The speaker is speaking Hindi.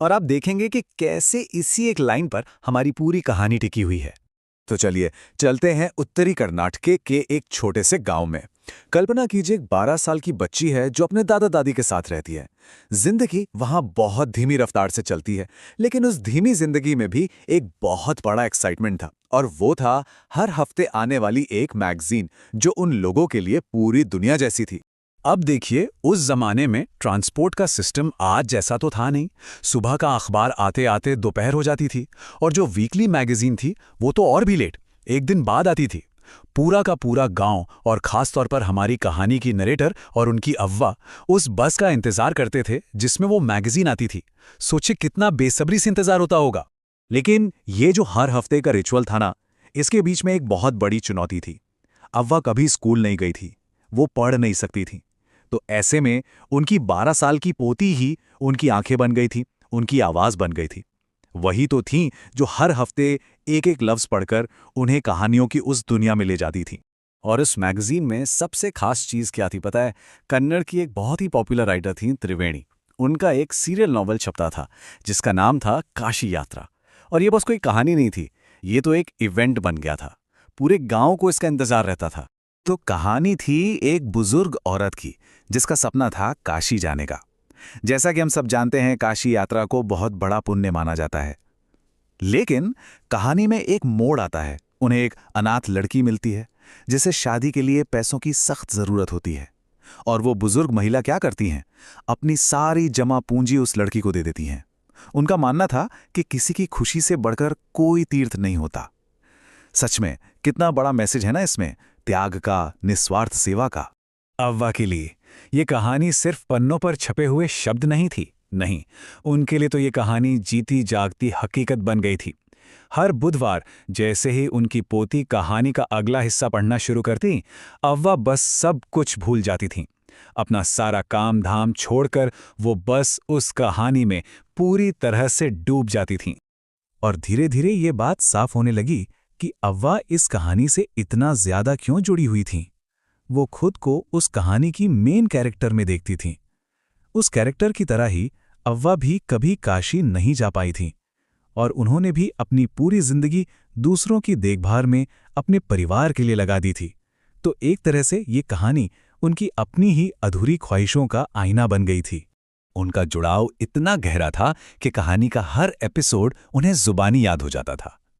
और आप देखेंगे कि कैसे इसी एक लाइन पर हमारी पूरी कहानी टिकी हुई है। तो चलिए चलते हैं उत्तरी कर्नाटक के एक छोटे से गांव में। कल्पना कीजिए, एक 12 साल की बच्ची है जो अपने दादा दादी के साथ रहती है। जिंदगी वहां बहुत धीमी रफ्तार से चलती है, लेकिन उस धीमी जिंदगी में भी एक बहुत बड़ा एक्साइटमेंट था, और वो था हर हफ्ते आने वाली एक मैगजीन जो उन लोगों के लिए पूरी दुनिया जैसी थी। अब देखिए, उस जमाने में ट्रांसपोर्ट का सिस्टम आज जैसा तो था नहीं। सुबह का अखबार आते आते दोपहर हो जाती थी, और जो वीकली मैगजीन थी वो तो और भी लेट, एक दिन बाद आती थी। पूरा का पूरा गांव और खास तौर पर हमारी कहानी की नरेटर और उनकी अव्वा उस बस का इंतजार करते थे जिसमें वो मैगजीन आती थी। सोचिए कितना बेसब्री से इंतजार होता होगा। लेकिन ये जो हर हफ्ते का रिचुअल था ना, इसके बीच में एक बहुत बड़ी चुनौती थी। अव्वा कभी स्कूल नहीं गई थी, वो पढ़ नहीं सकती थी। तो ऐसे में उनकी 12 साल की पोती ही उनकी आंखें बन गई थी, उनकी आवाज बन गई थी। वही तो थी जो हर हफ्ते एक एक लफ्ज पढ़कर उन्हें कहानियों की उस दुनिया में ले जाती थी। और इस मैगजीन में सबसे खास चीज क्या थी पता है? कन्नड़ की एक बहुत ही पॉपुलर राइटर थी त्रिवेणी। उनका एक सीरियल नॉवल छपता था जिसका नाम था काशी यात्रा। और ये बस कोई कहानी नहीं थी, ये तो एक इवेंट बन गया था। पूरे गांव को इसका इंतजार रहता था। तो कहानी थी एक बुजुर्ग औरत की जिसका सपना था काशी जाने का। जैसा कि हम सब जानते हैं, काशी यात्रा को बहुत बड़ा पुण्य माना जाता है। लेकिन कहानी में एक मोड़ आता है। उन्हें एक अनाथ लड़की मिलती है जिसे शादी के लिए पैसों की सख्त जरूरत होती है। और वो बुजुर्ग महिला क्या करती हैं, अपनी सारी जमा पूंजी उस लड़की को दे देती हैं। उनका मानना था कि किसी की खुशी से बढ़कर कोई तीर्थ नहीं होता। सच में कितना बड़ा मैसेज है ना इसमें, त्याग का, निस्वार्थ सेवा का। अव्वा के लिए ये कहानी सिर्फ पन्नों पर छपे हुए शब्द नहीं थी। नहीं, उनके लिए तो ये कहानी जीती जागती हकीकत बन गई थी। हर बुधवार जैसे ही उनकी पोती कहानी का अगला हिस्सा पढ़ना शुरू करती, अव्वा बस सब कुछ भूल जाती थीं। अपना सारा काम धाम छोड़कर वो बस उस कहानी में पूरी तरह से डूब जाती थीं। और धीरे धीरे ये बात साफ होने लगी कि अव्वा इस कहानी से इतना ज्यादा क्यों जुड़ी हुई थीं। वो खुद को उस कहानी की मेन कैरेक्टर में देखती थीं। उस कैरेक्टर की तरह ही अव्वा भी कभी काशी नहीं जा पाई थीं, और उन्होंने भी अपनी पूरी जिंदगी दूसरों की देखभाल में अपने परिवार के लिए लगा दी थी। तो एक तरह से ये कहानी उनकी अपनी ही अधूरी ख्वाहिशों का आईना बन गई थी। उनका जुड़ाव इतना गहरा था कि कहानी का हर एपिसोड उन्हें जुबानी याद हो जाता था।